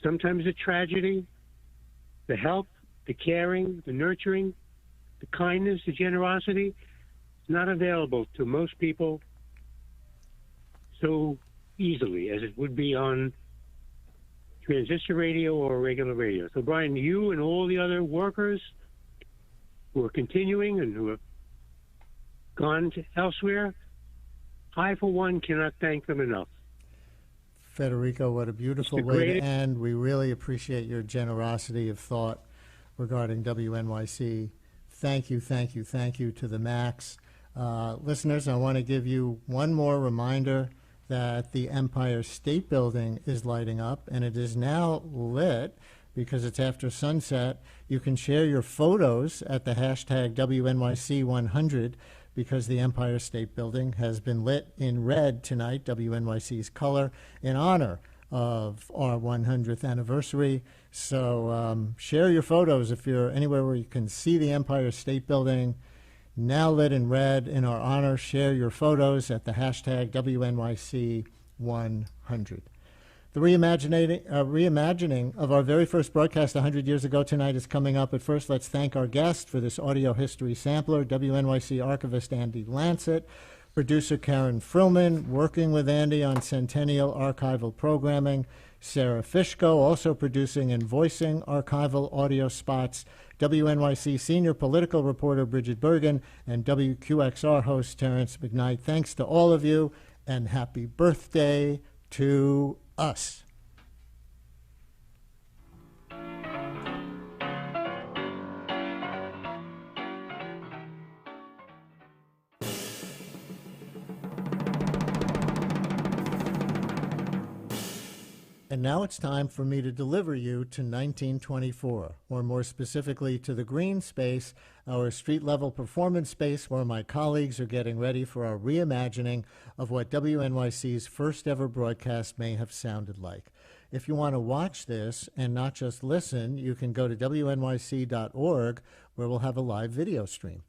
sometimes the tragedy, the help, the caring, the nurturing, the kindness, the generosity is not available to most people so easily as it would be on transistor radio or regular radio. So, Brian, you and all the other workers who are continuing and who have gone elsewhere, I, for one, cannot thank them enough. Federico, what a beautiful way to end. We really appreciate your generosity of thought regarding WNYC. Thank you, thank you, thank you to the max. Listeners, I want to give you one more reminder that the Empire State Building is lighting up, and it is now lit because it's after sunset. You can share your photos at the hashtag WNYC100 because the Empire State Building has been lit in red tonight, WNYC's color, in honor of our 100th anniversary. So share your photos if you're anywhere where you can see the Empire State Building now lit in red in our honor. Share your photos at the hashtag WNYC100. The reimagining of our very first broadcast 100 years ago tonight is coming up. But first, let's thank our guest for this audio history sampler, WNYC archivist Andy Lancet, producer Karen Frillman, working with Andy on Centennial archival programming, Sarah Fishko, also producing and voicing archival audio spots, WNYC senior political reporter Bridget Bergen, and WQXR host Terrence McKnight. Thanks to all of you, and happy birthday to us. And now it's time for me to deliver you to 1924, or more specifically to the green space, our street-level performance space where my colleagues are getting ready for our reimagining of what WNYC's first ever broadcast may have sounded like. If you want to watch this and not just listen, you can go to WNYC.org where we'll have a live video stream.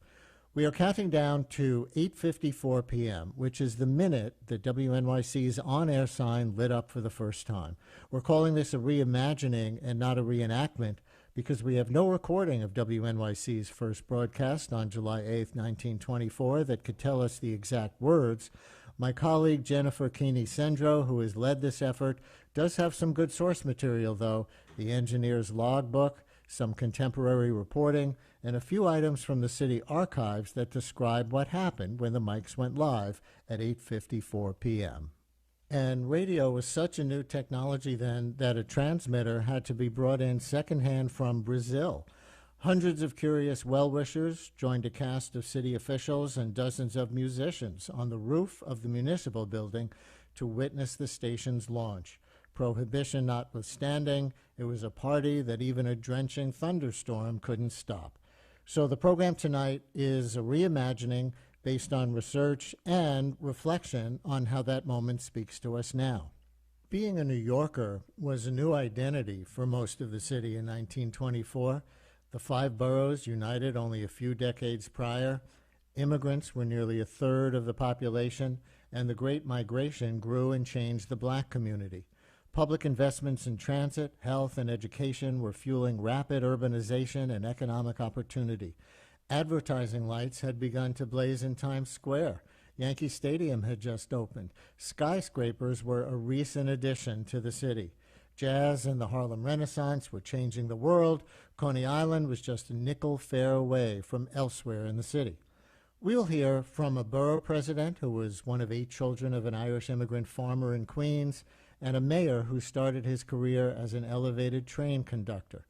We are counting down to 8:54 p.m., which is the minute that WNYC's on-air sign lit up for the first time. We're calling this a reimagining and not a reenactment because we have no recording of WNYC's first broadcast on July 8th, 1924 that could tell us the exact words. My colleague Jennifer Keeney-Sendro, who has led this effort, does have some good source material, though, the engineer's logbook, some contemporary reporting, and a few items from the city archives that describe what happened when the mics went live at 8:54 p.m. And radio was such a new technology then that a transmitter had to be brought in secondhand from Brazil. Hundreds of curious well-wishers joined a cast of city officials and dozens of musicians on the roof of the municipal building to witness the station's launch. Prohibition notwithstanding, it was a party that even a drenching thunderstorm couldn't stop. So the program tonight is a reimagining based on research and reflection on how that moment speaks to us now. Being a New Yorker was a new identity for most of the city in 1924. The five boroughs united only a few decades prior. Immigrants were nearly a third of the population, and the Great Migration grew and changed the black community. Public investments in transit, health, and education were fueling rapid urbanization and economic opportunity. Advertising lights had begun to blaze in Times Square. Yankee Stadium had just opened. Skyscrapers were a recent addition to the city. Jazz and the Harlem Renaissance were changing the world. Coney Island was just a nickel fare away from elsewhere in the city. We'll hear from a borough president who was one of 8 children of an Irish immigrant farmer in Queens, and a mayor who started his career as an elevated train conductor.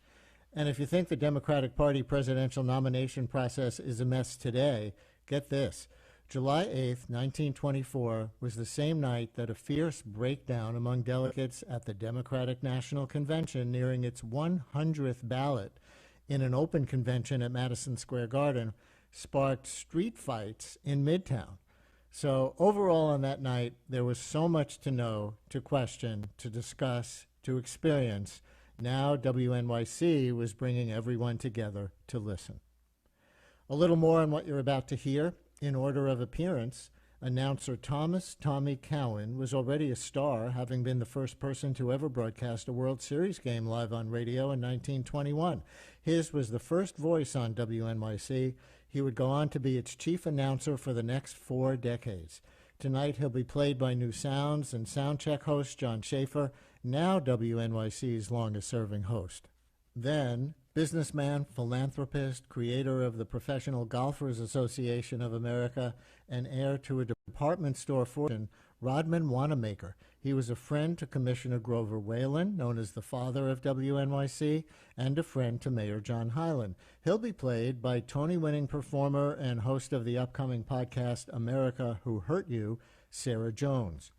And if you think the Democratic Party presidential nomination process is a mess today, get this. July 8th, 1924 was the same night that a fierce breakdown among delegates at the Democratic National Convention nearing its 100th ballot in an open convention at Madison Square Garden sparked street fights in Midtown. So overall on that night, there was so much to know, to question, to discuss, to experience. Now WNYC was bringing everyone together to listen. A little more on what you're about to hear. In order of appearance, Announcer Thomas Tommy Cowan was already a star, having been the first person to ever broadcast a World Series game live on radio in 1921. His was the first voice on WNYC. He would go on to be its chief announcer for the next 4 decades. Tonight he'll be played by New Sounds and Soundcheck host John Schaefer, now WNYC's longest-serving host. Then, businessman, philanthropist, creator of the Professional Golfers Association of America, and heir to a department store fortune, Rodman Wanamaker. He was a friend to Commissioner Grover Whalen, known as the father of WNYC, and a friend to Mayor John Hylan. He'll be played by Tony-winning performer and host of the upcoming podcast America Who Hurt You, Sarah Jones.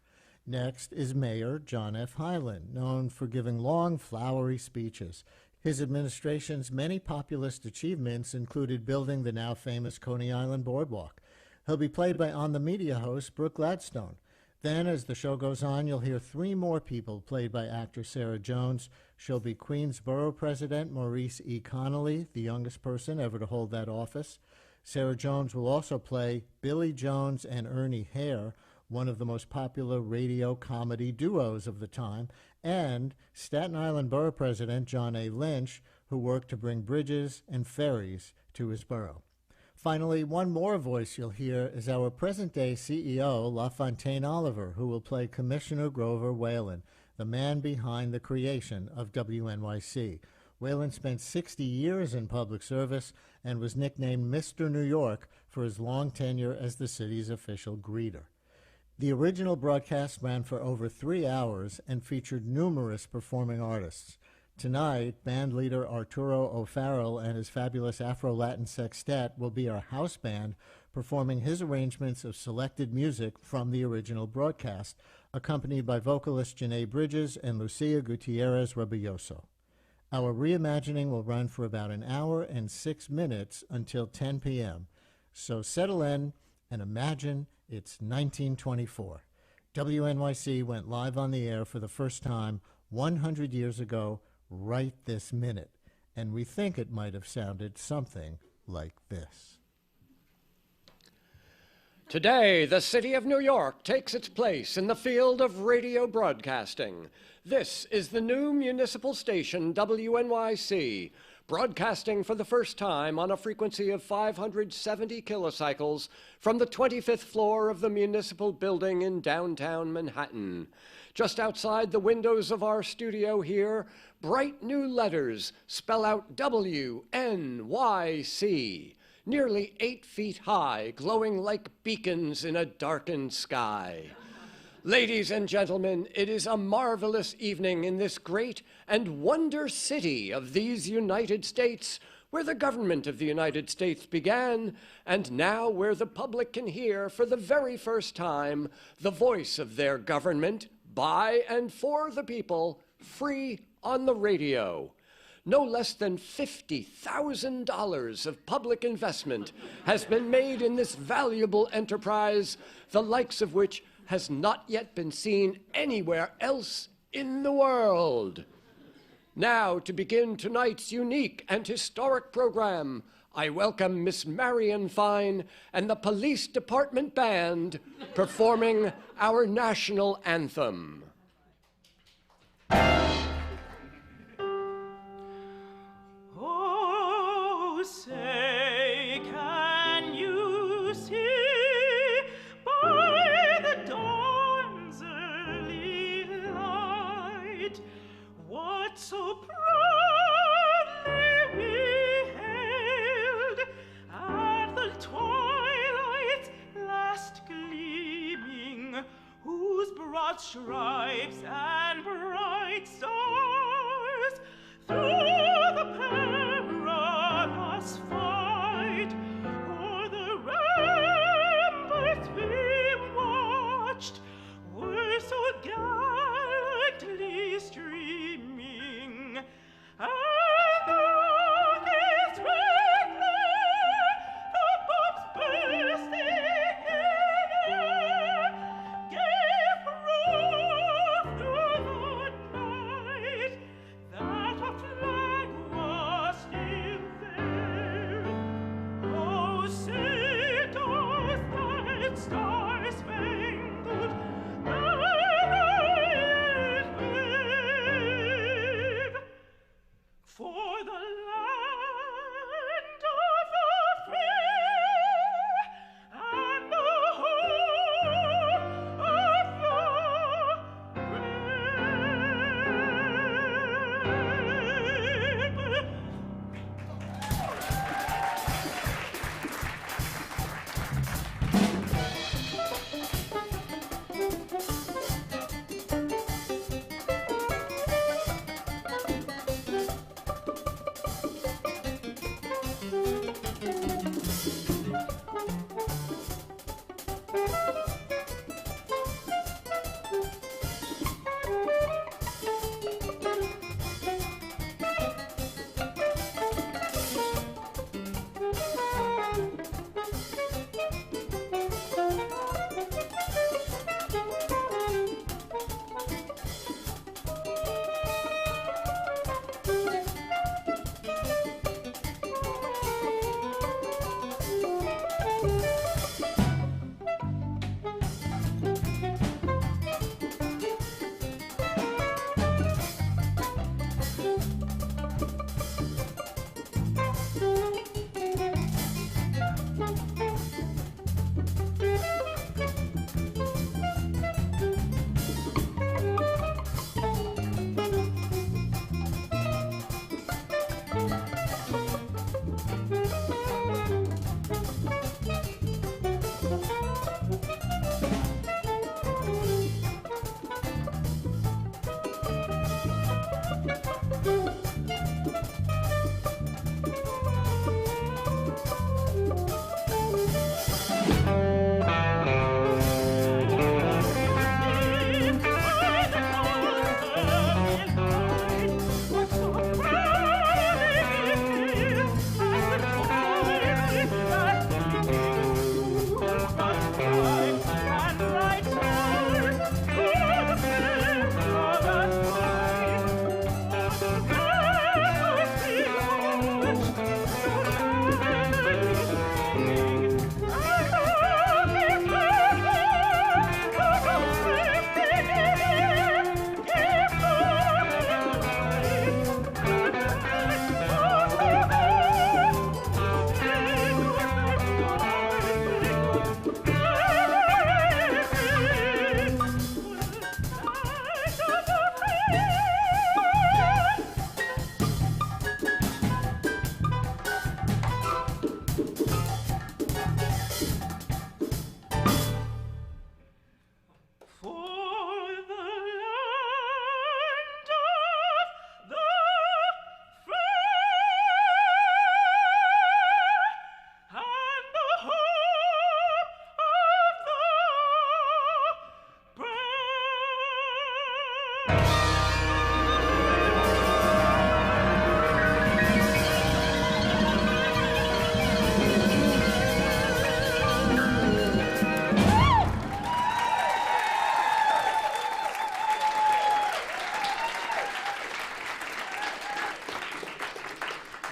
Next is Mayor John F. Hylan, known for giving long, flowery speeches. His administration's many populist achievements included building the now famous Coney Island Boardwalk. He'll be played by On the Media host Brooke Gladstone. Then, as the show goes on, you'll hear 3 more people played by actor Sarah Jones. She'll be Queens Borough President Maurice E. Connolly, the youngest person ever to hold that office. Sarah Jones will also play Billy Jones and Ernie Hare, one of the most popular radio comedy duos of the time, and Staten Island Borough President John A. Lynch, who worked to bring bridges and ferries to his borough. Finally, one more voice you'll hear is our present-day CEO, LaFontaine Oliver, who will play Commissioner Grover Whalen, the man behind the creation of WNYC. Whalen spent 60 years in public service and was nicknamed Mr. New York for his long tenure as the city's official greeter. The original broadcast ran for over 3 hours and featured numerous performing artists. Tonight, band leader Arturo O'Farrell and his fabulous Afro-Latin sextet will be our house band, performing his arrangements of selected music from the original broadcast, accompanied by vocalist Janae Bridges and Lucía Gutiérrez Rebolloso. Our reimagining will run for about an hour and 6 minutes until 10 p.m. So settle in and imagine it's 1924. WNYC went live on the air for the first time 100 years ago, right this minute, and we think it might have sounded something like this. Today, the city of New York takes its place in the field of radio broadcasting. This is the new municipal station, WNYC, broadcasting for the first time on a frequency of 570 kilocycles from the 25th floor of the municipal building in downtown Manhattan. Just outside the windows of our studio here, bright new letters spell out WNYC, nearly 8 feet high, glowing like beacons in a darkened sky. Ladies and gentlemen, it is a marvelous evening in this great and wonder city of these United States, where the government of the United States began, and now where the public can hear for the very first time the voice of their government by and for the people, free on the radio. No less than $50,000 of public investment has been made in this valuable enterprise, the likes of which has not yet been seen anywhere else in the world. Now, to begin tonight's unique and historic program, I welcome Miss Marion Fine and the Police Department Band performing our national anthem. Oh, say, can you see by the dawn's early light what so proudly we hailed at the twilight's last gleaming, whose broad stripes and bright stars through the perilous fight o'er the ramparts we watched were so gallantly streaming, and the rockets red glare, the bombs bursting in air, gave proof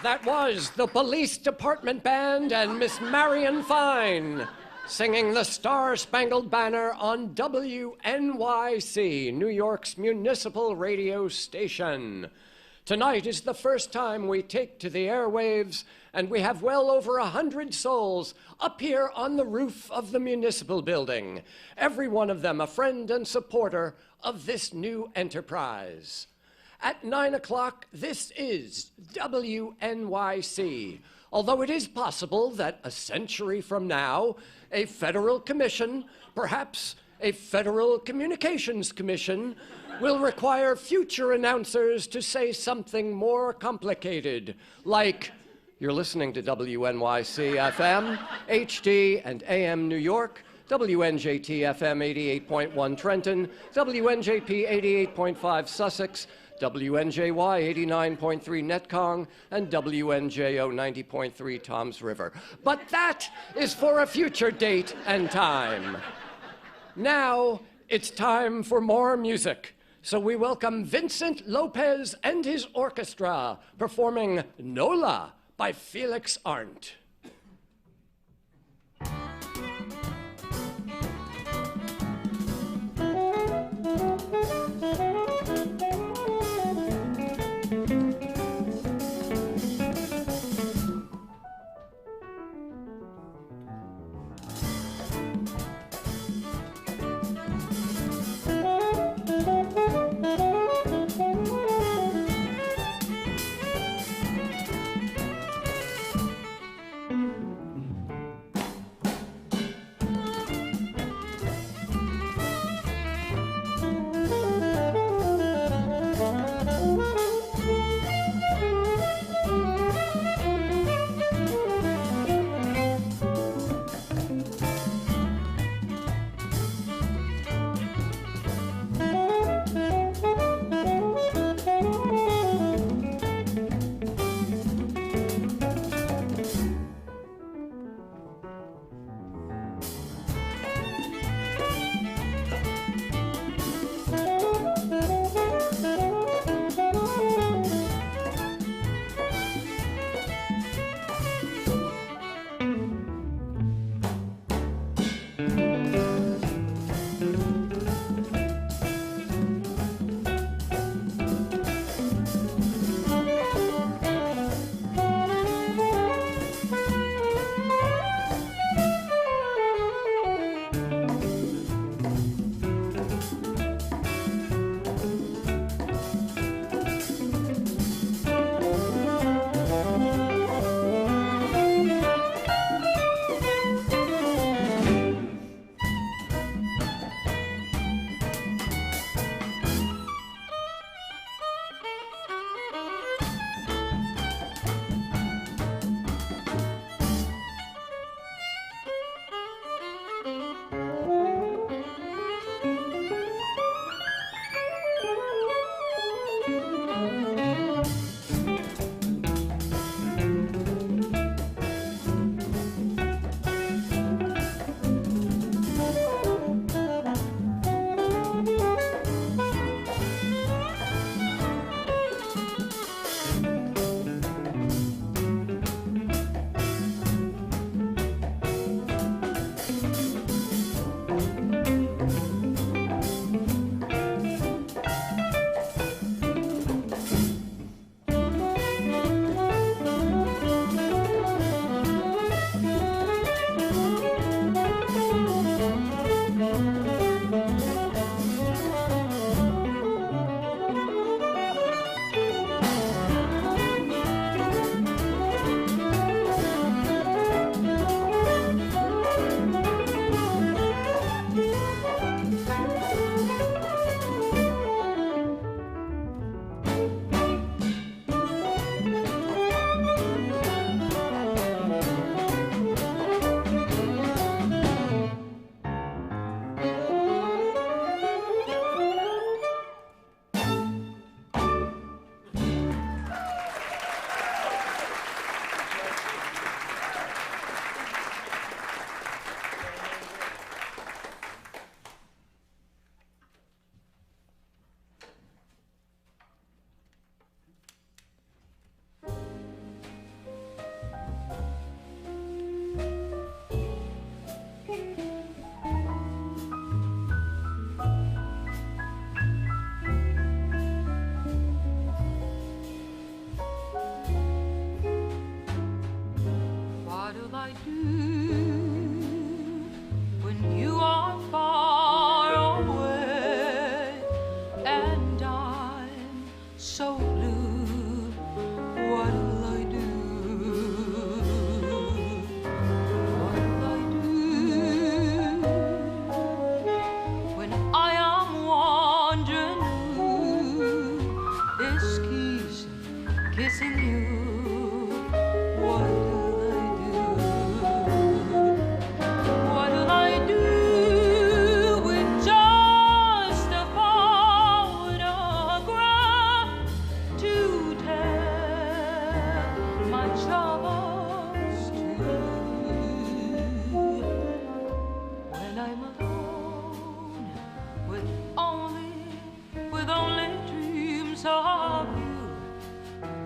That was the Police Department Band and Miss Marion Fine singing the Star-Spangled Banner on WNYC, New York's municipal radio station. Tonight is the first time we take to the airwaves, and we have well over 100 souls up here on the roof of the municipal building, every one of them a friend and supporter of this new enterprise. At 9 o'clock, this is WNYC, although it is possible that a century from now, a federal commission, perhaps a Federal Communications Commission, will require future announcers to say something more complicated, like, you're listening to WNYC FM, HD and AM New York, WNJT FM 88.1 Trenton, WNJP 88.5 Sussex, WNJY 89.3 Netcong, and WNJO 90.3 Toms River. But that is for a future date and time. Now, it's time for more music. So we welcome Vincent Lopez and his orchestra performing Nola by Felix Arndt. kissing you. What'll I do? What'll I do with just a photograph to tell my troubles to? When I'm alone with only dreams of you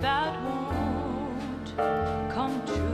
that won't come true.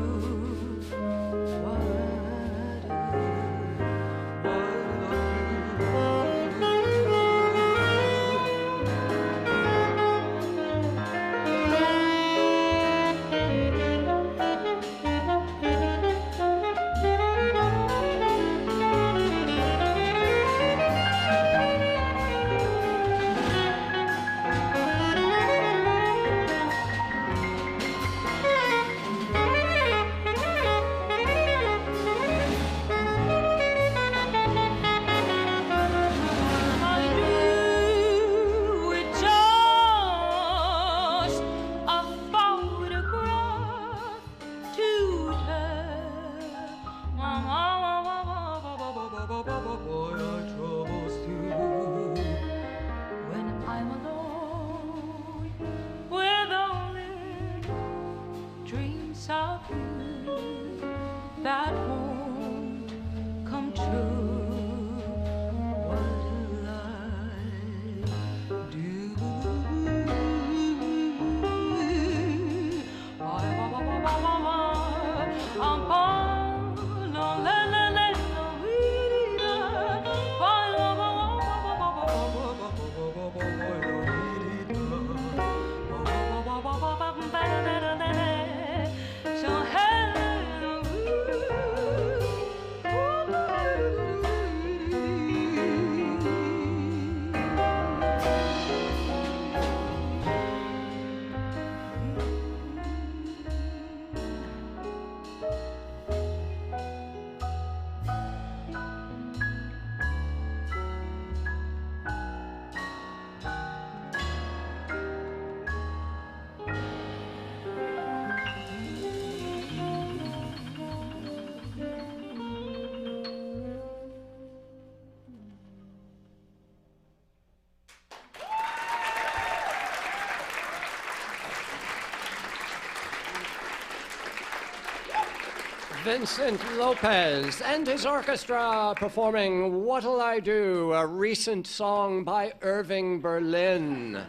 Vincent Lopez and his orchestra performing What'll I Do, a recent song by Irving Berlin.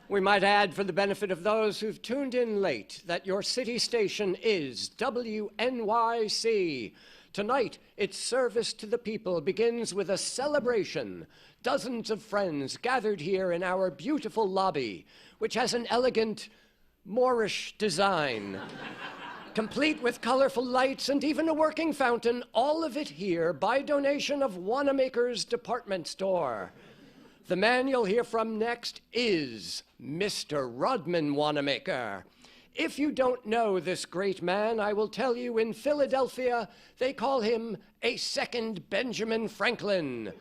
We might add, for the benefit of those who've tuned in late, that your city station is WNYC. Tonight, its service to the people begins with a celebration. Dozens of friends gathered here in our beautiful lobby, which has an elegant Moorish design. Complete with colorful lights and even a working fountain, all of it here by donation of Wanamaker's department store. The man you'll hear from next is Mr. Rodman Wanamaker. If you don't know this great man, I will tell you in Philadelphia, they call him a second Benjamin Franklin.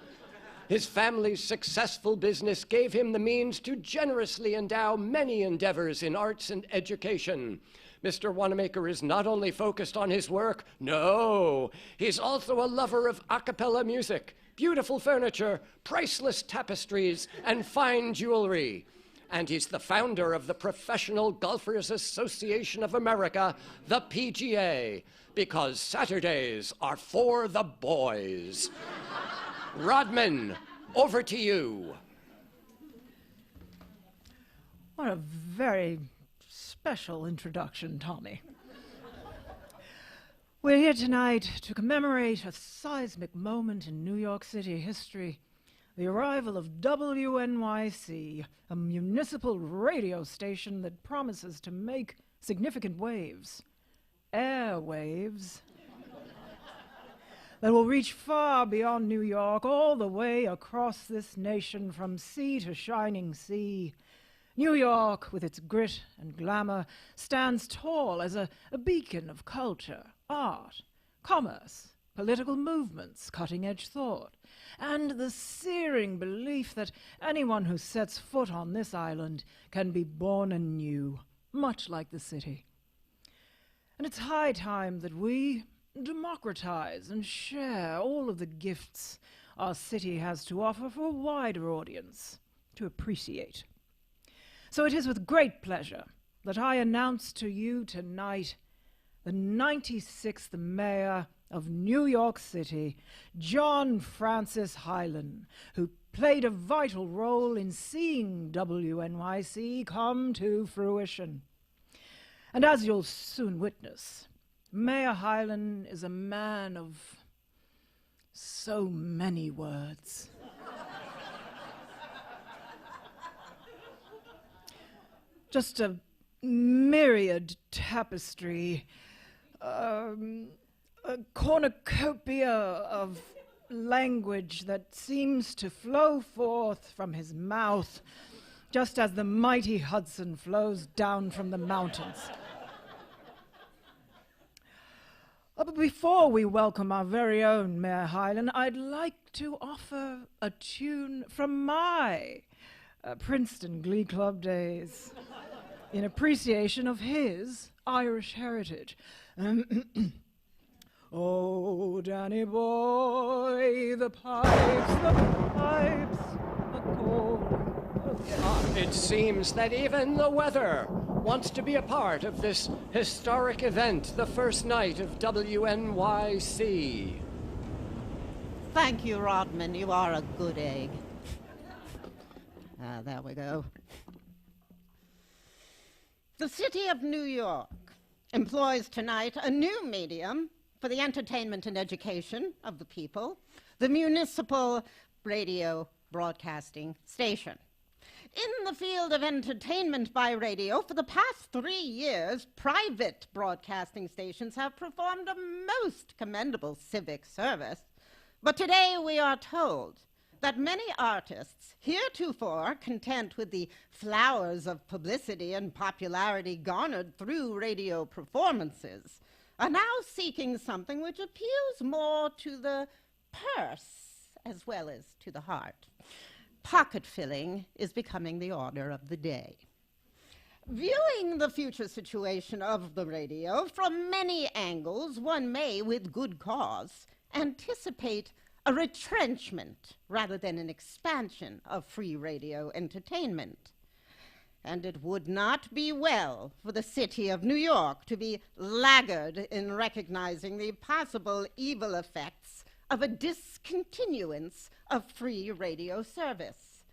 His family's successful business gave him the means to generously endow many endeavors in arts and education. Mr. Wanamaker is not only focused on his work, no, he's also a lover of a cappella music, beautiful furniture, priceless tapestries, and fine jewelry. And he's the founder of the Professional Golfers Association of America, the PGA, because Saturdays are for the boys. Rodman, over to you. What a very special introduction, Tommy. We're here tonight to commemorate a seismic moment in New York City history, the arrival of WNYC, a municipal radio station that promises to make significant waves, airwaves, that will reach far beyond New York, all the way across this nation from sea to shining sea. New York, with its grit and glamour, stands tall as a beacon of culture, art, commerce, political movements, cutting-edge thought, and the searing belief that anyone who sets foot on this island can be born anew, much like the city. And it's high time that we democratize and share all of the gifts our city has to offer for a wider audience to appreciate. So it is with great pleasure that I announce to you tonight the 96th Mayor of New York City, John Francis Hylan, who played a vital role in seeing WNYC come to fruition. And as you'll soon witness, Mayor Hylan is a man of so many words. Just a myriad tapestry, a cornucopia of language that seems to flow forth from his mouth, just as the mighty Hudson flows down from the mountains. But before we welcome our very own Mayor Hylan, I'd like to offer a tune from my Princeton Glee Club days in appreciation of his Irish heritage. Oh, Danny boy, the pipes, the cold. It seems that even the weather wants to be a part of this historic event, the first night of WNYC. Thank you, Rodman. You are a good egg. There we go. The City of New York employs tonight a new medium for the entertainment and education of the people, the municipal radio broadcasting station. In the field of entertainment by radio, for the past 3 years, private broadcasting stations have performed a most commendable civic service. But today we are told that many artists, heretofore content with the flowers of publicity and popularity garnered through radio performances, are now seeking something which appeals more to the purse as well as to the heart. Pocket filling is becoming the order of the day. Viewing the future situation of the radio from many angles, one may, with good cause, anticipate a retrenchment rather than an expansion of free radio entertainment. And it would not be well for the City of New York to be laggard in recognizing the possible evil effects of a discontinuance of free radio service.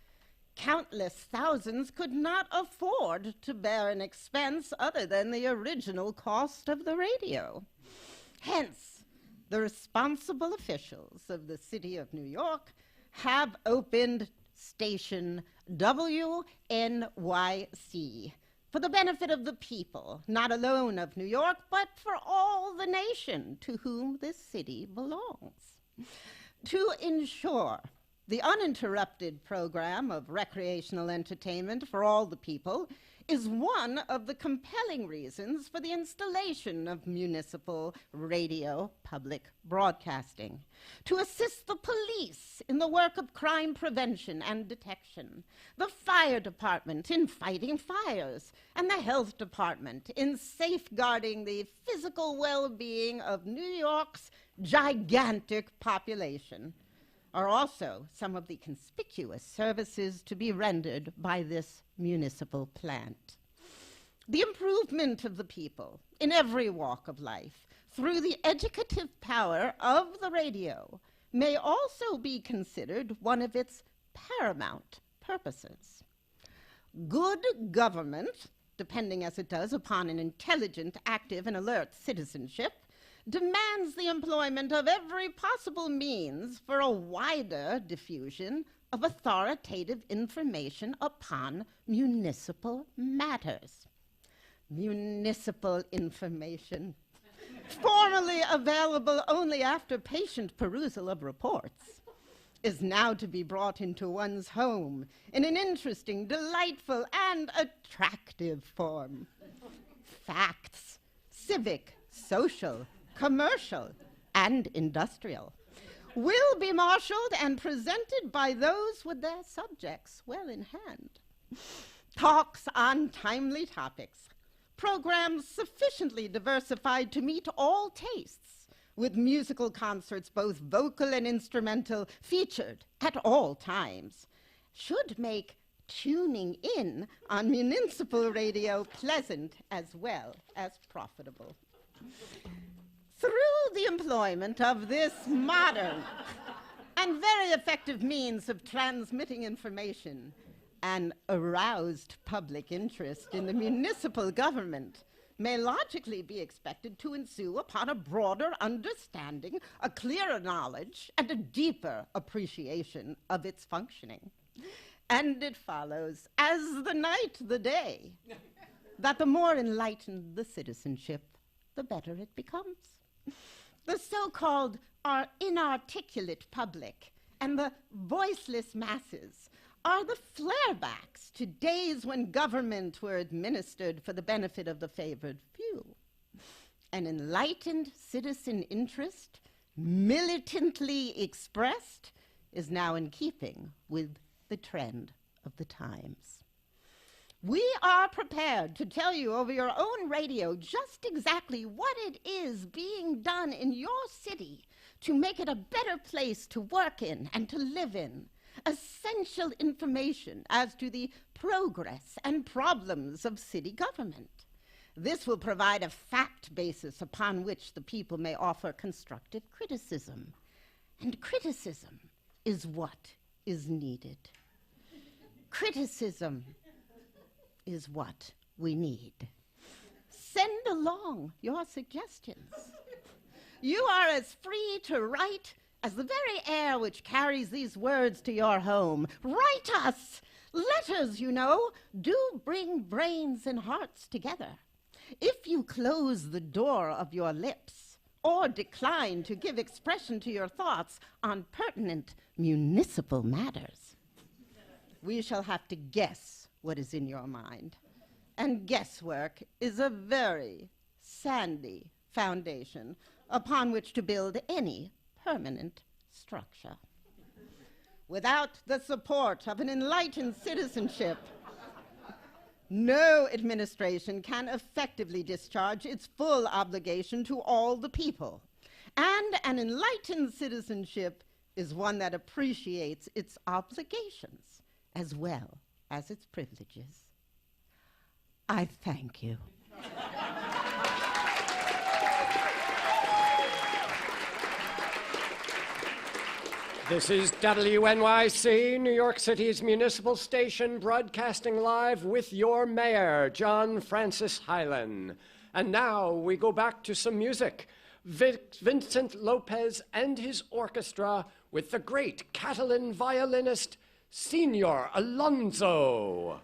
Countless thousands could not afford to bear an expense other than the original cost of the radio. Hence, the responsible officials of the City of New York have opened station WNYC for the benefit of the people, not alone of New York, but for all the nation to whom this city belongs. To ensure the uninterrupted program of recreational entertainment for all the people is one of the compelling reasons for the installation of municipal radio public broadcasting. To assist the police in the work of crime prevention and detection, the fire department in fighting fires, and the health department in safeguarding the physical well-being of New York's gigantic population, are also some of the conspicuous services to be rendered by this municipal plant. The improvement of the people in every walk of life through the educative power of the radio may also be considered one of its paramount purposes. Good government, depending as it does upon an intelligent, active, and alert citizenship, demands the employment of every possible means for a wider diffusion of authoritative information upon municipal matters. Municipal information, formerly available only after patient perusal of reports, is now to be brought into one's home in an interesting, delightful, and attractive form. Facts, civic, social, commercial, and industrial, will be marshaled and presented by those with their subjects well in hand. Talks on timely topics, programs sufficiently diversified to meet all tastes, with musical concerts, both vocal and instrumental, featured at all times, should make tuning in on municipal radio pleasant as well as profitable. Through the employment of this modern and very effective means of transmitting information, an aroused public interest in the municipal government may logically be expected to ensue upon a broader understanding, a clearer knowledge, and a deeper appreciation of its functioning. And it follows, as the night the day, that the more enlightened the citizenship, the better it becomes. The so-called inarticulate public and the voiceless masses are the flarebacks to days when government were administered for the benefit of the favored few. An enlightened citizen interest, militantly expressed, is now in keeping with the trend of the times. We are prepared to tell you over your own radio just exactly what it is being done in your city to make it a better place to work in and to live in. Essential information as to the progress and problems of city government. This will provide a fact basis upon which the people may offer constructive criticism. And criticism is what is needed. Criticism is what we need. Send along your suggestions. You are as free to write as the very air which carries these words to your home. Write us! Letters, you know, do bring brains and hearts together. If you close the door of your lips or decline to give expression to your thoughts on pertinent municipal matters, we shall have to guess what is in your mind. And guesswork is a very sandy foundation upon which to build any permanent structure. Without the support of an enlightened citizenship, no administration can effectively discharge its full obligation to all the people. And an enlightened citizenship is one that appreciates its obligations as well as its privileges. I thank you. This is WNYC, New York City's municipal station, broadcasting live with your mayor, John Francis Hylan. And now we go back to some music. Vincent Lopez and his orchestra with the great Catalan violinist, Senor Alonso.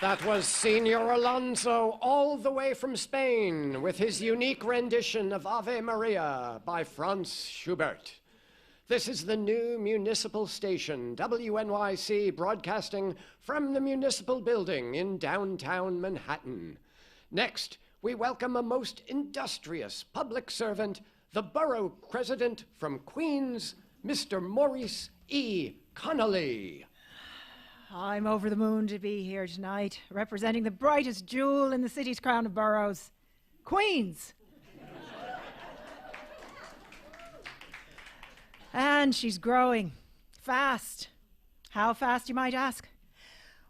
That was Senor Alonso, all the way from Spain, with his unique rendition of Ave Maria by Franz Schubert. This is the new municipal station, WNYC, broadcasting from the municipal building in downtown Manhattan. Next, we welcome a most industrious public servant, the borough president from Queens, Mr. Maurice E. Connolly. I'm over the moon to be here tonight, representing the brightest jewel in the city's crown of boroughs, Queens. And she's growing fast. How fast, you might ask?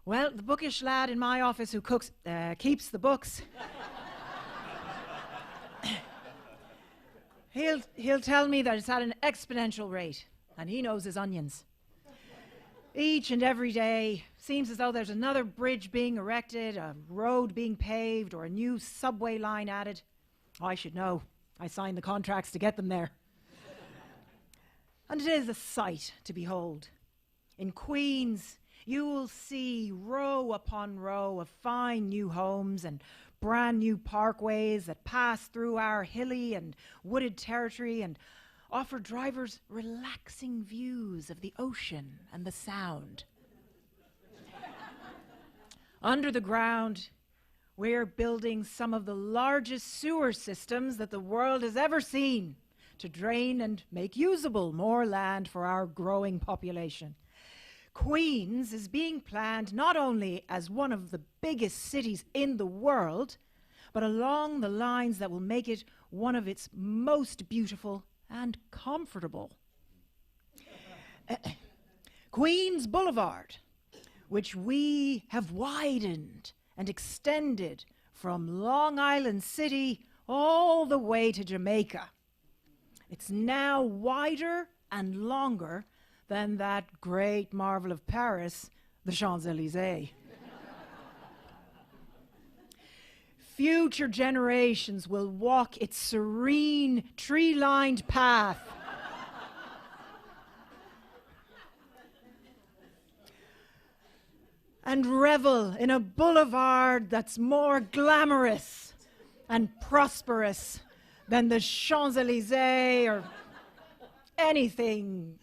Well, the bookish lad in my office who keeps the books, he'll tell me that it's at an exponential rate, and he knows his onions. Each and every day seems as though there's another bridge being erected, a road being paved, or a new subway line added. I should know. I signed the contracts to get them there. And it is a sight to behold. In Queens, you will see row upon row of fine new homes and brand new parkways that pass through our hilly and wooded territory and offer drivers relaxing views of the ocean and the Sound. Under the ground, we're building some of the largest sewer systems that the world has ever seen to drain and make usable more land for our growing population. Queens is being planned not only as one of the biggest cities in the world, but along the lines that will make it one of its most beautiful and comfortable. Queens Boulevard, which we have widened and extended from Long Island City all the way to Jamaica. It's now wider and longer than that great marvel of Paris, the Champs-Élysées. Future generations will walk its serene, tree-lined path. And revel in a boulevard that's more glamorous and prosperous than the Champs-Élysées or anything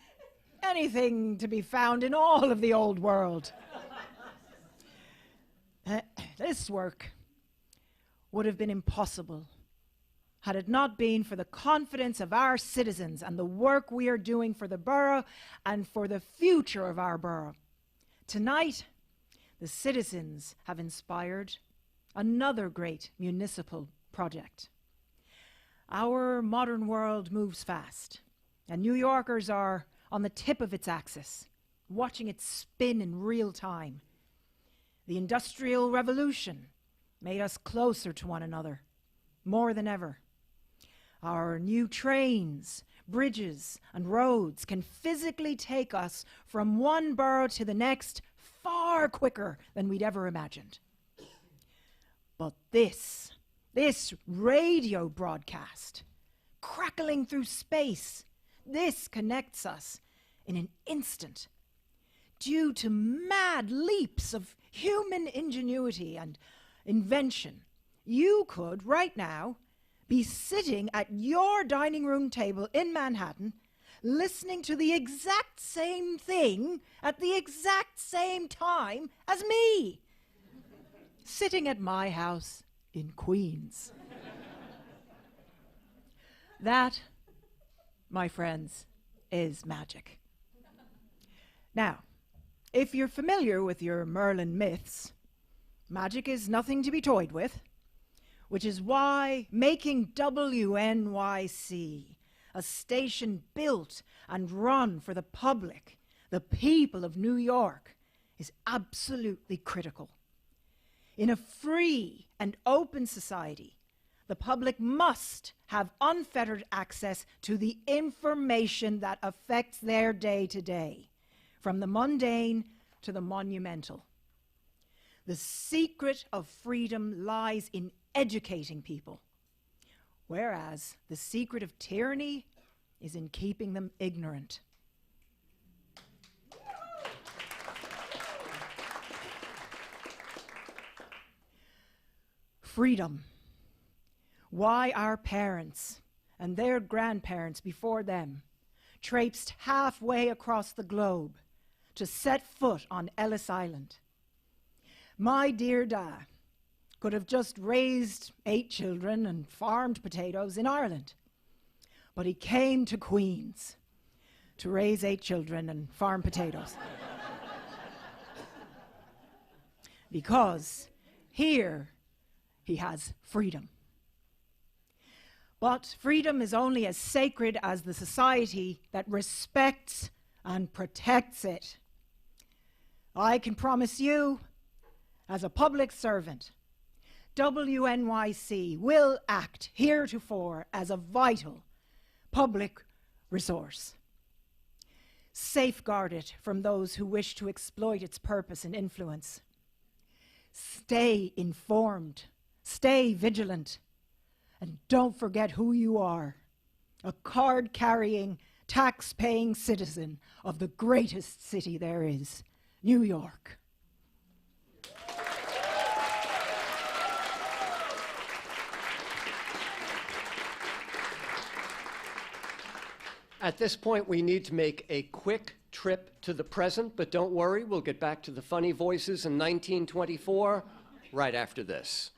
to be found in all of the old world. This work would have been impossible had it not been for the confidence of our citizens and the work we are doing for the borough and for the future of our borough. Tonight, the citizens have inspired another great municipal project. Our modern world moves fast, and New Yorkers are on the tip of its axis, watching it spin in real time. The Industrial Revolution made us closer to one another, more than ever. Our new trains, bridges, and roads can physically take us from one borough to the next far quicker than we'd ever imagined. But this radio broadcast, crackling through space, this connects us in an instant. Due to mad leaps of human ingenuity and invention, you could, right now, be sitting at your dining room table in Manhattan, listening to the exact same thing at the exact same time as me, sitting at my house in Queens. That, my friends, is magic. Now, if you're familiar with your Merlin myths, magic is nothing to be toyed with, which is why making WNYC a station built and run for the public, the people of New York, is absolutely critical. In a free and open society, the public must have unfettered access to the information that affects their day-to-day, from the mundane to the monumental. The secret of freedom lies in educating people, whereas the secret of tyranny is in keeping them ignorant. freedom. Why our parents and their grandparents before them traipsed halfway across the globe to set foot on Ellis Island. My dear Da could have just raised 8 children and farmed potatoes in Ireland, but he came to Queens to raise 8 children and farm potatoes. Because here he has freedom. But freedom is only as sacred as the society that respects and protects it. I can promise you, as a public servant, WNYC will act heretofore as a vital public resource. Safeguard it from those who wish to exploit its purpose and influence. Stay informed, stay vigilant, and don't forget who you are, a card-carrying, tax-paying citizen of the greatest city there is, New York. At this point, we need to make a quick trip to the present, but don't worry, we'll get back to the funny voices in 1924 right after this.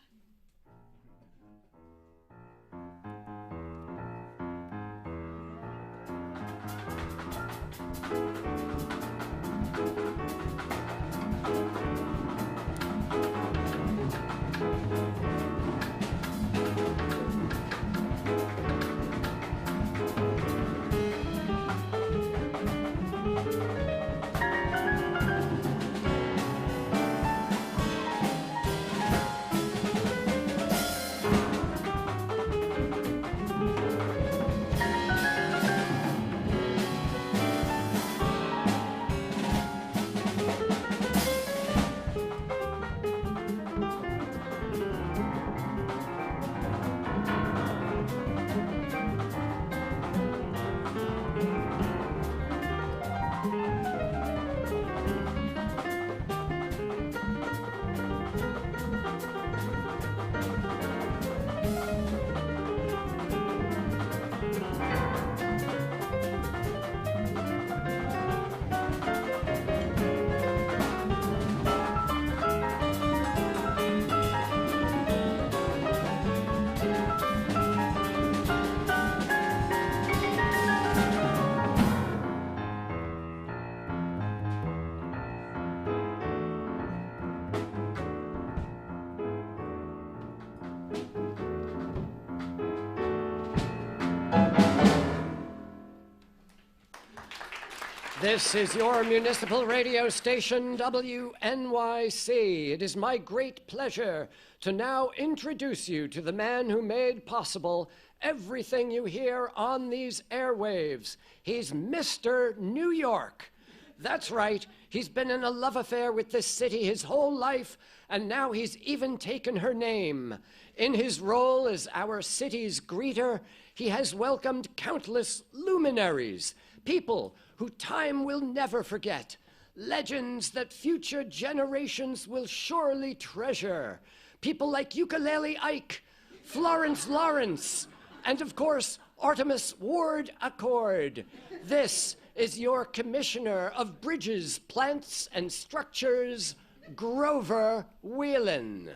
This is your municipal radio station, WNYC. It is my great pleasure to now introduce you to the man who made possible everything you hear on these airwaves. He's Mr. New York. That's right, he's been in a love affair with this city his whole life, and now he's even taken her name. In his role as our city's greeter, he has welcomed countless luminaries, people who time will never forget, legends that future generations will surely treasure, people like Ukulele Ike, Florence Lawrence, and of course, Artemis Ward Accord. This is your Commissioner of Bridges, Plants, and Structures, Grover Whalen.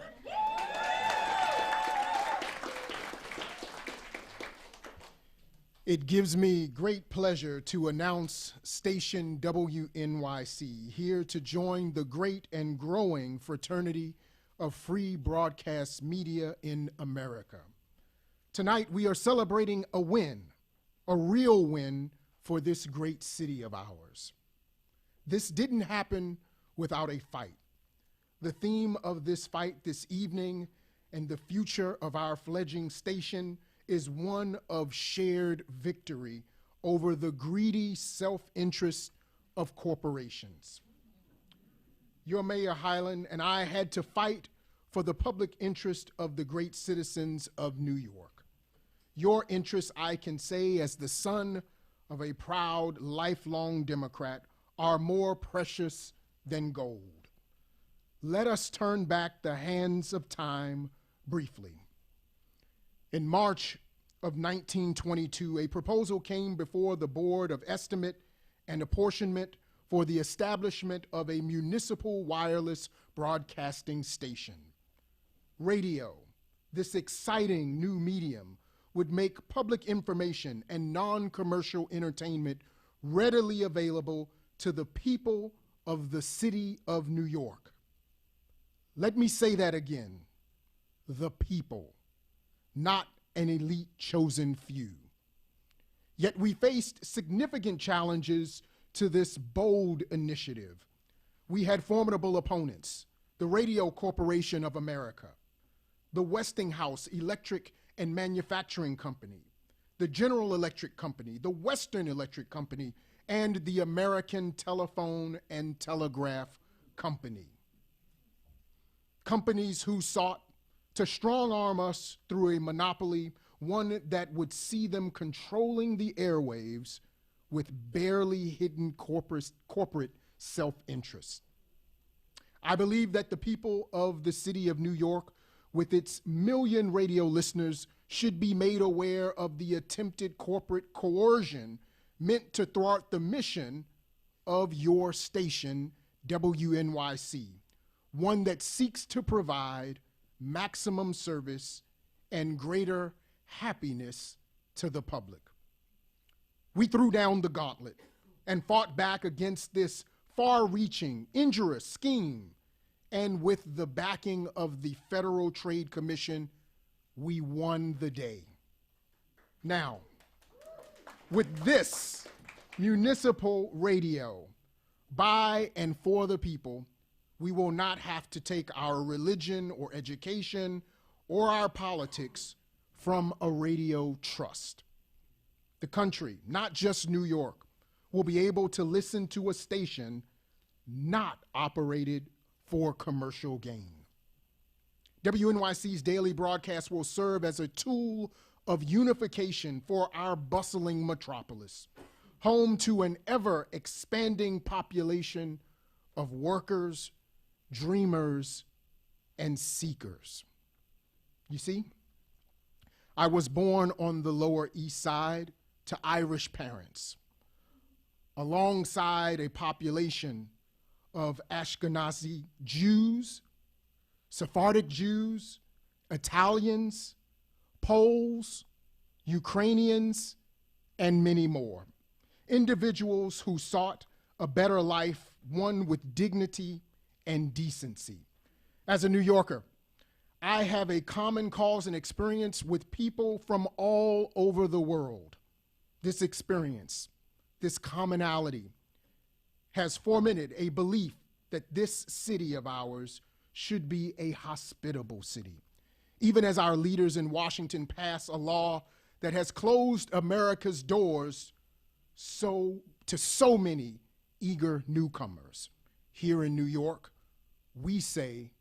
It gives me great pleasure to announce station WNYC, here to join the great and growing fraternity of free broadcast media in America. Tonight, we are celebrating a win, a real win for this great city of ours. This didn't happen without a fight. The theme of this fight this evening and the future of our fledgling station is one of shared victory over the greedy self-interest of corporations. Your Mayor Hylan and I had to fight for the public interest of the great citizens of New York. Your interests, I can say, as the son of a proud, lifelong Democrat, are more precious than gold. Let us turn back the hands of time, briefly. In March of 1922, a proposal came before the Board of Estimate and Apportionment for the establishment of a municipal wireless broadcasting station. Radio, this exciting new medium, would make public information and non-commercial entertainment readily available to the people of the city of New York. Let me say that again, the people, not an elite chosen few. Yet we faced significant challenges to this bold initiative. We had formidable opponents: the Radio Corporation of America, the Westinghouse Electric and Manufacturing Company, the General Electric Company, the Western Electric Company, and the American Telephone and Telegraph Company. Companies who sought to strong-arm us through a monopoly, one that would see them controlling the airwaves with barely hidden corporate self-interest. I believe that the people of the city of New York, with its million radio listeners, should be made aware of the attempted corporate coercion meant to thwart the mission of your station, WNYC, one that seeks to provide maximum service and greater happiness to the public. We threw down the gauntlet and fought back against this far-reaching, injurious scheme, and with the backing of the Federal Trade Commission, we won the day. Now, with this municipal radio, by and for the people, we will not have to take our religion or education or our politics from a radio trust. The country, not just New York, will be able to listen to a station not operated for commercial gain. WNYC's daily broadcast will serve as a tool of unification for our bustling metropolis, home to an ever-expanding population of workers, dreamers, and seekers. You see, I was born on the Lower East Side to Irish parents, alongside a population of Ashkenazi Jews, Sephardic Jews, Italians, Poles, Ukrainians, and many more. Individuals who sought a better life, one with dignity and decency. As a New Yorker, I have a common cause and experience with people from all over the world. This experience, this commonality, has fomented a belief that this city of ours should be a hospitable city, even as our leaders in Washington pass a law that has closed America's doors to so many eager newcomers. Here in New York, we say,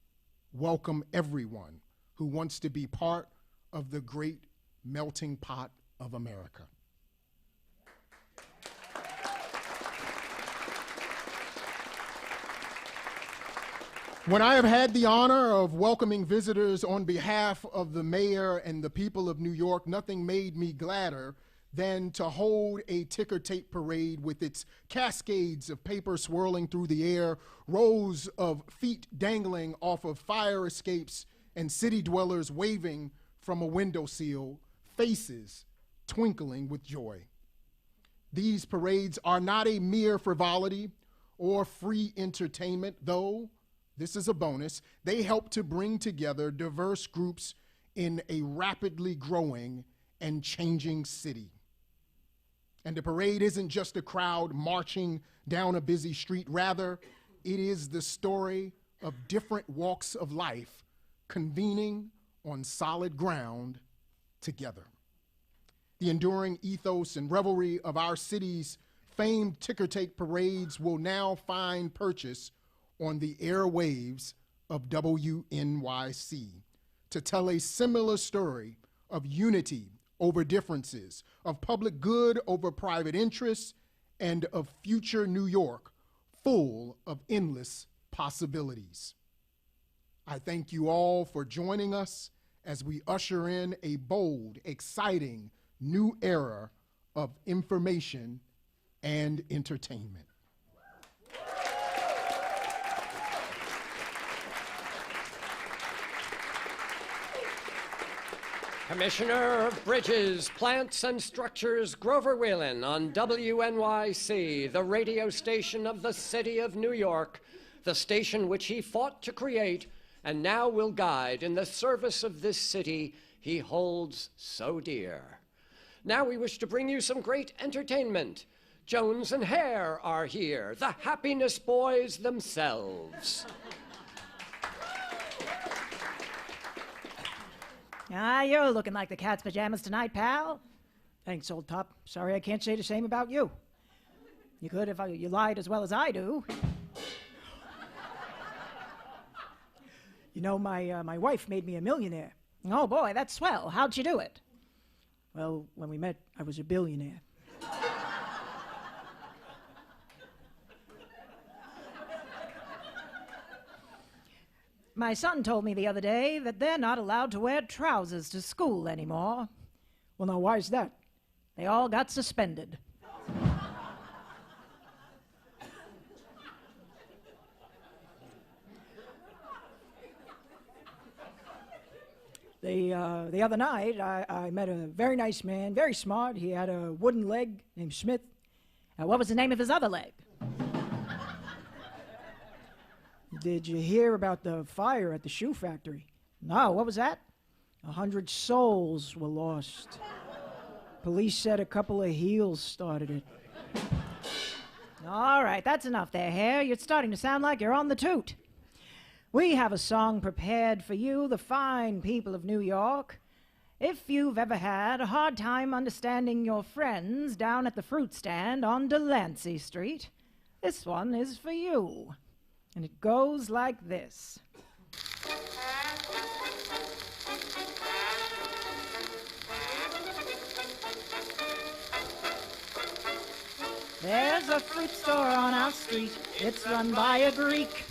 welcome everyone who wants to be part of the great melting pot of America. When I have had the honor of welcoming visitors on behalf of the mayor and the people of New York, nothing made me gladder than to hold a ticker tape parade with its cascades of paper swirling through the air, rows of feet dangling off of fire escapes, and city dwellers waving from a windowsill, faces twinkling with joy. These parades are not a mere frivolity or free entertainment, though this is a bonus. They help to bring together diverse groups in a rapidly growing and changing city. And the parade isn't just a crowd marching down a busy street. Rather, it is the story of different walks of life convening on solid ground together. The enduring ethos and revelry of our city's famed ticker tape parades will now find purchase on the airwaves of WNYC to tell a similar story of unity over differences, of public good over private interests, and of future New York full of endless possibilities. I thank you all for joining us as we usher in a bold, exciting new era of information and entertainment. Commissioner of Bridges, Plants and Structures Grover Whalen on WNYC, the radio station of the city of New York, the station which he fought to create and now will guide in the service of this city he holds so dear. Now we wish to bring you some great entertainment. Jones and Hare are here, the happiness boys themselves. Ah, you're looking like the cat's pajamas tonight, pal. Thanks, old top. Sorry I can't say the same about you. You could if you lied as well as I do. You know, my wife made me a millionaire. Oh, boy, that's swell. How'd she do it? Well, when we met, I was a billionaire. My son told me the other day that they're not allowed to wear trousers to school anymore. Well, now, why is that? They all got suspended. The other night, I met a very nice man, very smart. He had a wooden leg named Smith. What was the name of his other leg? Did you hear about the fire at the shoe factory? No, what was that? 100 souls were lost. Police said a couple of heels started it. All right, that's enough there, Hare. You're starting to sound like you're on the toot. We have a song prepared for you, the fine people of New York. If you've ever had a hard time understanding your friends down at the fruit stand on Delancey Street, this one is for you. And it goes like this. There's a fruit store on our street. It's run by a Greek.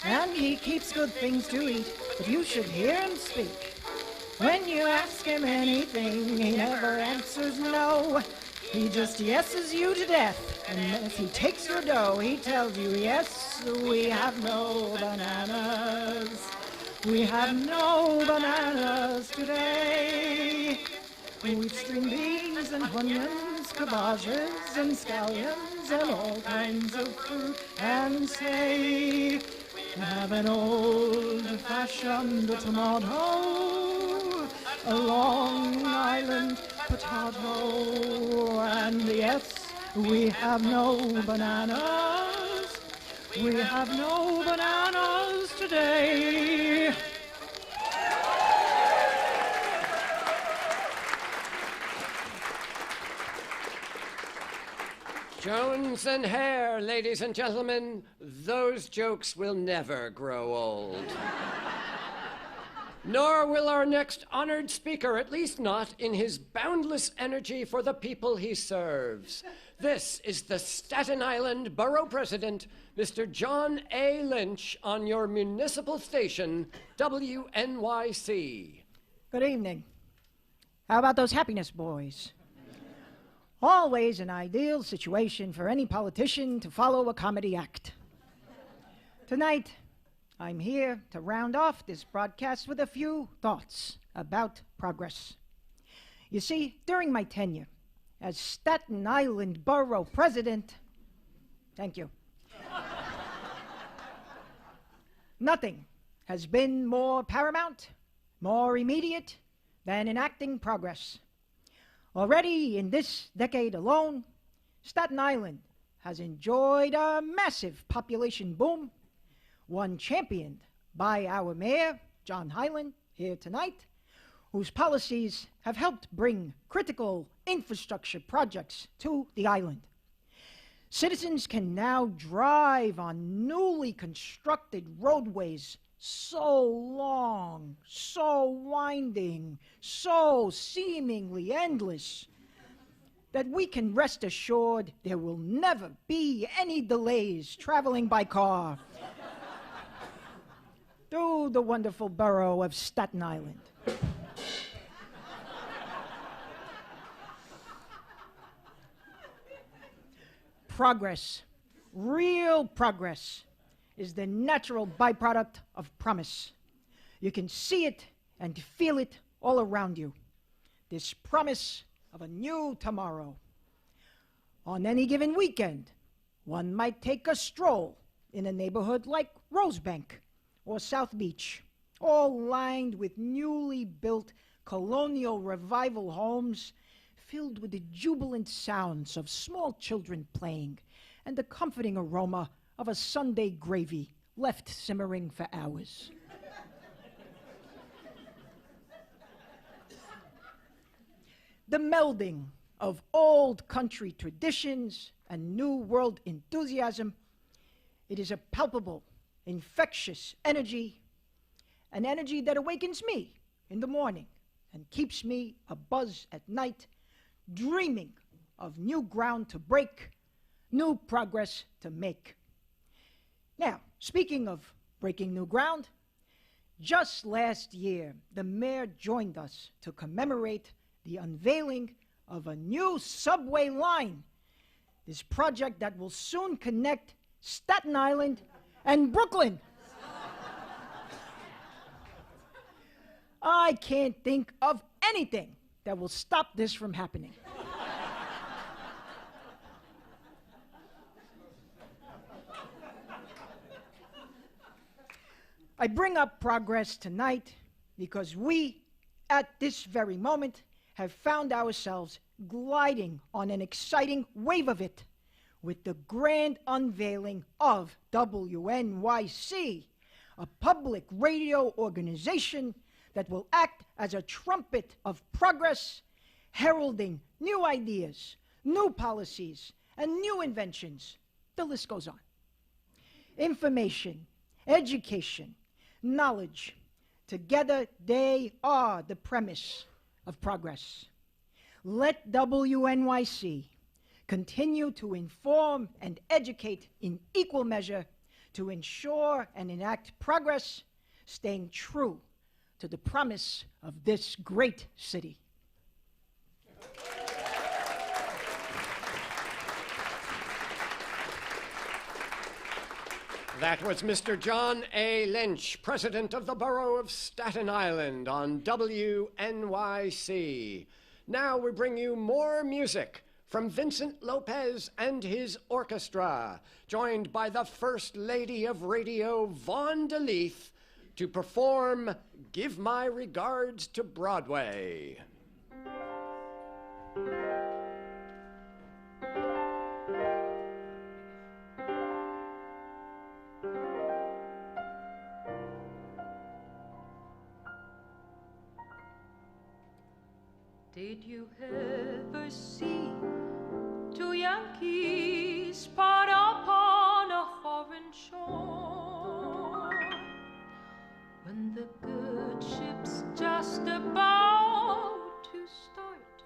And he keeps good things to eat, but you should hear him speak. When you ask him anything, he never answers no. He just yeses you to death, and if he takes your dough, he tells you, yes, we have no bananas. We have no bananas today. We've string beans and onions, cabbages and scallions, and all kinds of fruit, and say, have an old-fashioned tomato, a Long Island potato, and yes, we have no bananas. We have no bananas today. Jones and Hare, ladies and gentlemen, those jokes will never grow old. Nor will our next honored speaker, at least not in his boundless energy for the people he serves. This is the Staten Island Borough President, Mr. John A. Lynch, on your municipal station, WNYC. Good evening. How about those happiness boys? Always an ideal situation for any politician to follow a comedy act. Tonight, I'm here to round off this broadcast with a few thoughts about progress. You see, during my tenure as Staten Island Borough President, thank you, nothing has been more paramount, more immediate than enacting progress. Already in this decade alone, Staten Island has enjoyed a massive population boom, one championed by our mayor, John Hylan, here tonight, whose policies have helped bring critical infrastructure projects to the island. Citizens can now drive on newly constructed roadways so long, so winding, so seemingly endless, that we can rest assured there will never be any delays traveling by car through the wonderful borough of Staten Island. progress, real progress, is the natural byproduct of promise. You can see it and feel it all around you. This promise of a new tomorrow. On any given weekend, one might take a stroll in a neighborhood like Rosebank or South Beach, all lined with newly built colonial revival homes filled with the jubilant sounds of small children playing and the comforting aroma of a Sunday gravy left simmering for hours. The melding of old country traditions and new world enthusiasm, it is a palpable, infectious energy, an energy that awakens me in the morning and keeps me abuzz at night, dreaming of new ground to break, new progress to make. Now, speaking of breaking new ground, just last year, the mayor joined us to commemorate the unveiling of a new subway line, this project that will soon connect Staten Island and Brooklyn. I can't think of anything that will stop this from happening. I bring up progress tonight because we, at this very moment, have found ourselves gliding on an exciting wave of it with the grand unveiling of WNYC, a public radio organization that will act as a trumpet of progress, heralding new ideas, new policies, and new inventions. The list goes on. Information, education, knowledge, together they are the premise of progress. Let WNYC continue to inform and educate in equal measure to ensure and enact progress, staying true to the promise of this great city. That was Mr. John A. Lynch, president of the Borough of Staten Island on WNYC. Now we bring you more music from Vincent Lopez and his orchestra, joined by the First Lady of Radio, Vaughan to perform Give My Regards to Broadway. Did you ever see two Yankees part upon a foreign shore, when the good ship's just about to start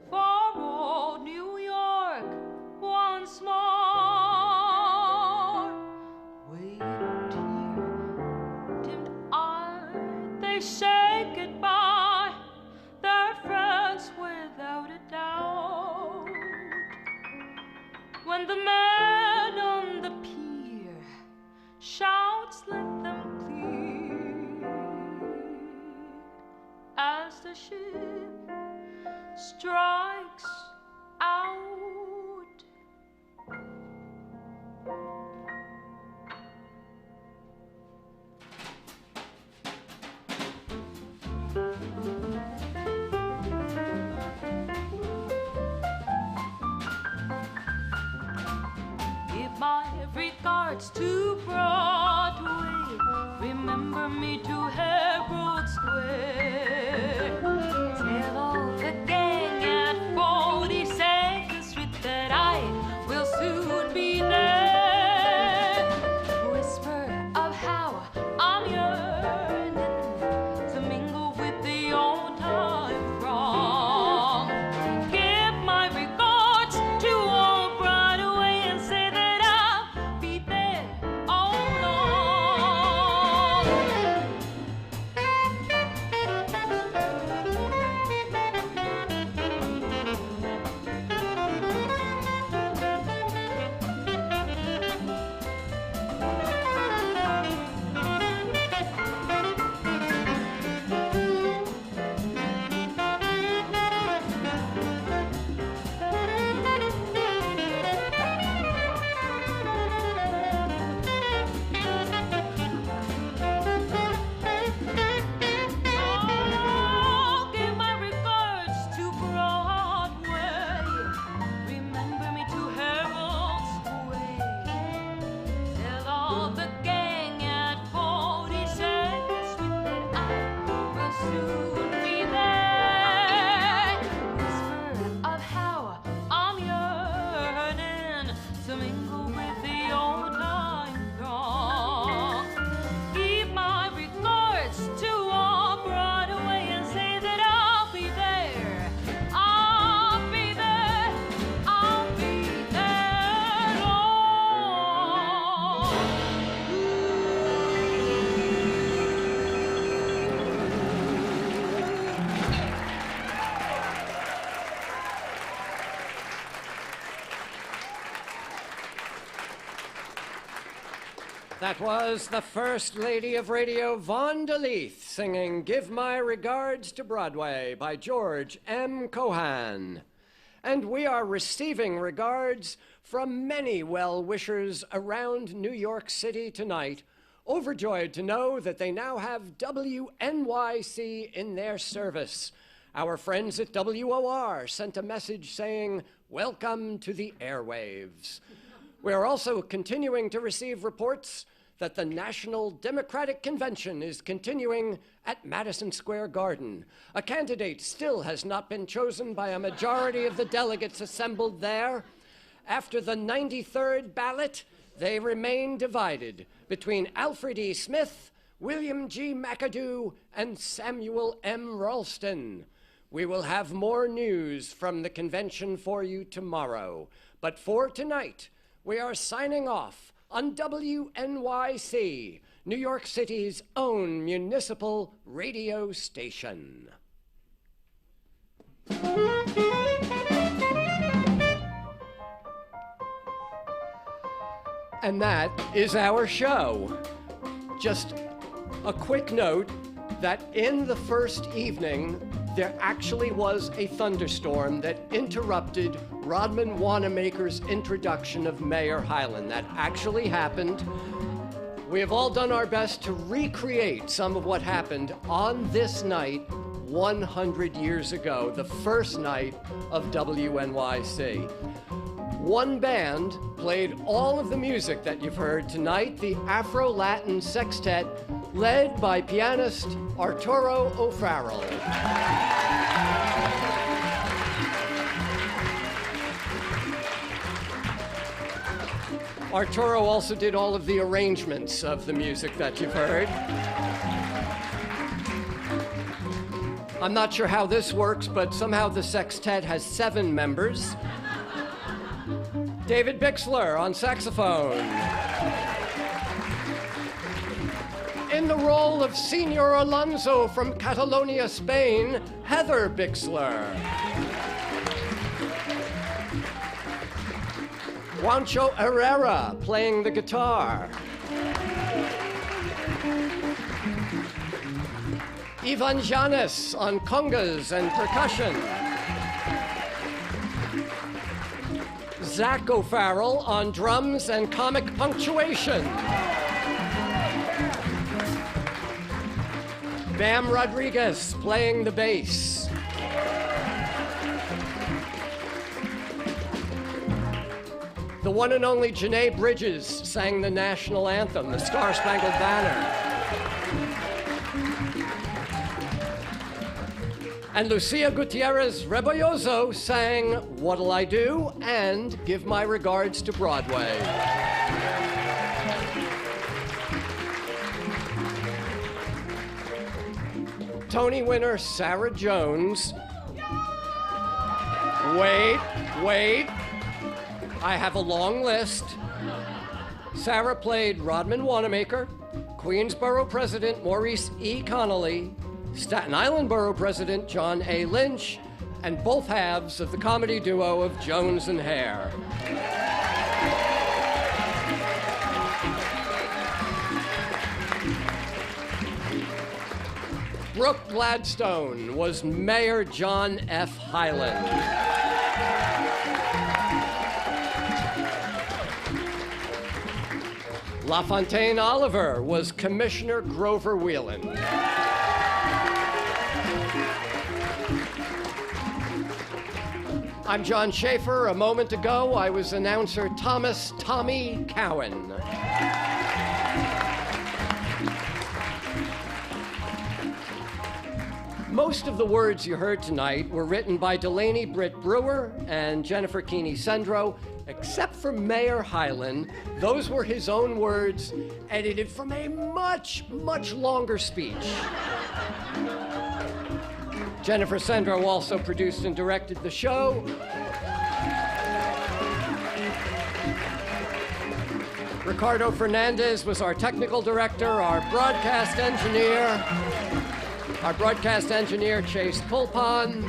for old New York once more? Wait here, dimmed eye, they say goodbye, their friends without a doubt. When the man on the pier shouts, let them clear, as the ship strikes out. My regards to Broadway, remember me to Herald Square. Tell all the gang at 42nd Street that I will soon be there. Whisper of how I'm yearning to mingle with the old time throng. Give my regards to old Broadway and say that call the gang at 46th Street, and I will soon be there. Whisper of how I'm yearning to mingle with the old time throng. Give my regards to all Broadway and say that I'll be there. I'll be there. I'll be there long. That was the First Lady of Radio, Vaughan singing Give My Regards to Broadway by George M. Cohan. And we are receiving regards from many well-wishers around New York City tonight, overjoyed to know that they now have WNYC in their service. Our friends at WOR sent a message saying, "Welcome to the airwaves." We are also continuing to receive reports that the National Democratic Convention is continuing at Madison Square Garden. A candidate still has not been chosen by a majority of the delegates assembled there. After the 93rd ballot, they remain divided between Alfred E. Smith, William G. McAdoo, and Samuel M. Ralston. We will have more news from the convention for you tomorrow. But for tonight, we are signing off on WNYC, New York City's own municipal radio station. And that is our show. Just a quick note that in the first evening, there actually was a thunderstorm that interrupted Rodman Wanamaker's introduction of Mayor Hylan. That actually happened. We have all done our best to recreate some of what happened on this night 100 years ago, the first night of WNYC. One band played all of the music that you've heard tonight, the Afro-Latin Sextet, led by pianist Arturo O'Farrell. Arturo also did all of the arrangements of the music that you've heard. I'm not sure how this works, but somehow the sextet has 7 members. David Bixler on saxophone. In the role of Senor Alonso from Catalonia, Spain, Heather Bixler. Juancho Herrera playing the guitar. Ivan Janis on congas and percussion. Zach O'Farrell on drums and comic punctuation. Bam Rodriguez playing the bass. The one and only Janae Bridges sang the national anthem, the Star Spangled Banner. And Lucía Gutiérrez Rebolloso sang What'll I Do and Give My Regards to Broadway. Tony winner Sarah Jones. Wait. I have a long list. Sarah played Rodman Wanamaker, Queensborough President Maurice E. Connolly, Staten Island Borough President John A. Lynch, and both halves of the comedy duo of Jones and Hare. Brooke Gladstone was Mayor John F. Hylan. LaFontaine Oliver was Commissioner Grover Whalen. I'm John Schaefer. A moment ago, I was announcer Thomas Tommy Cowan. Most of the words you heard tonight were written by Delaney Britt Brewer and Jennifer Keeney Sendro, except for Mayor Hylan. Those were his own words, edited from a much, much longer speech. Jennifer Sendro also produced and directed the show. Ricardo Fernandez was our technical director, our broadcast engineer, Chase Pulpon.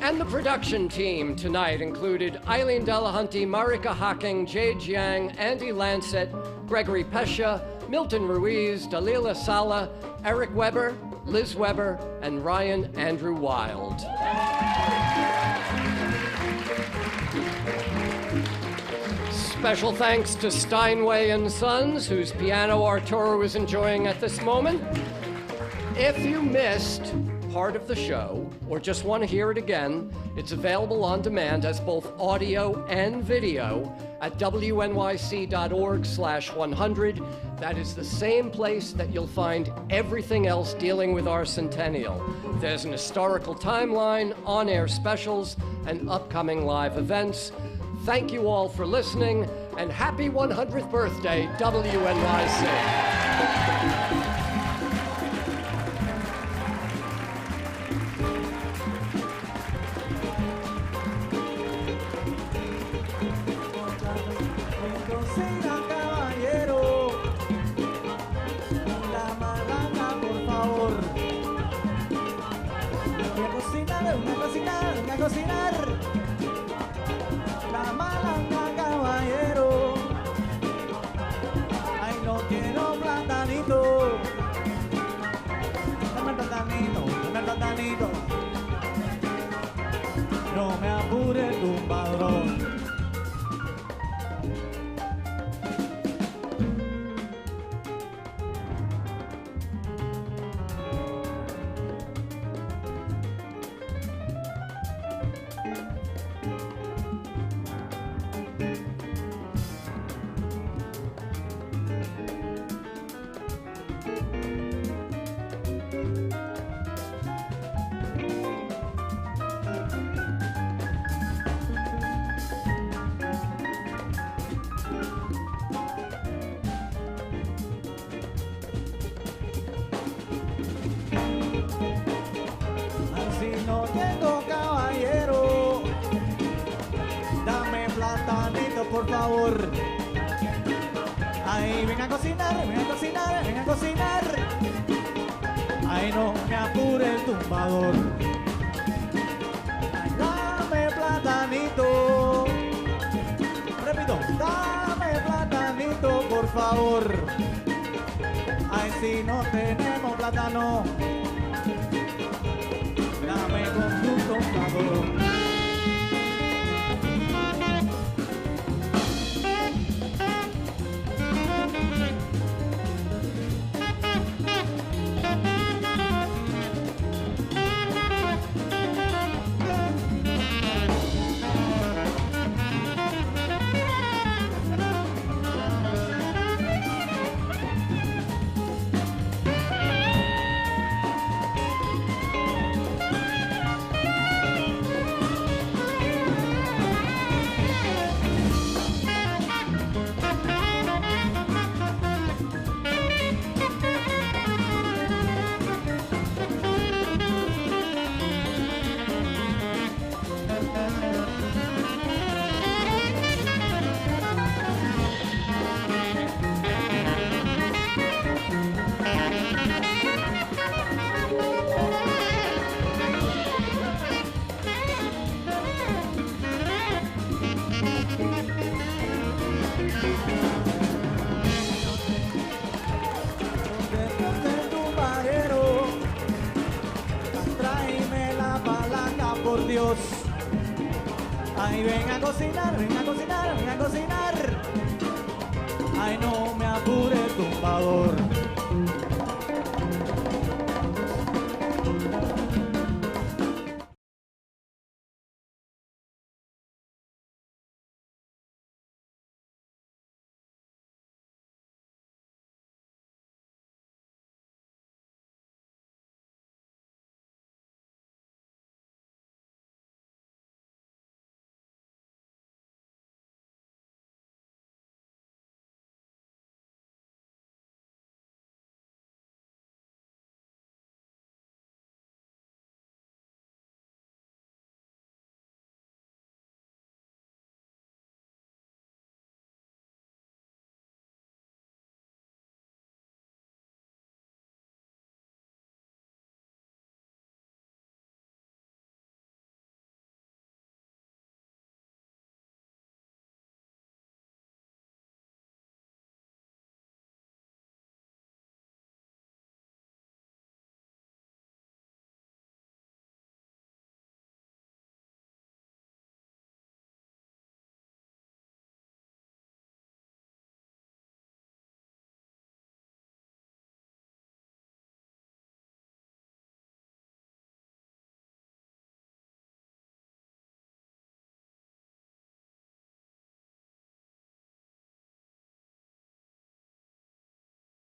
And the production team tonight included Eileen Delahunty, Marika Hocking, Jade Jiang, Andy Lancet, Gregory Pescia, Milton Ruiz, Dalila Sala, Eric Weber, Liz Weber, and Ryan Andrew Wild. Special thanks to Steinway and Sons, whose piano Arturo is enjoying at this moment. If you missed part of the show, or just want to hear it again, it's available on demand as both audio and video at wnyc.org/100. That is the same place that you'll find everything else dealing with our centennial. There's an historical timeline, on-air specials, and upcoming live events. Thank you all for listening, and happy 100th birthday, WNYC. No me apure tu padrón. No tengo caballero, dame platanito por favor. Ay, ven a cocinar, ven a cocinar, ven a cocinar. Ay, no me apure el tumbador. Ay, dame platanito. Repito, dame platanito por favor. Ay, si no tenemos plátano, dame con tu tocador. Dios. Ay, ven a cocinar, ven a cocinar, ven a cocinar. Ay, no me apure el tumbador.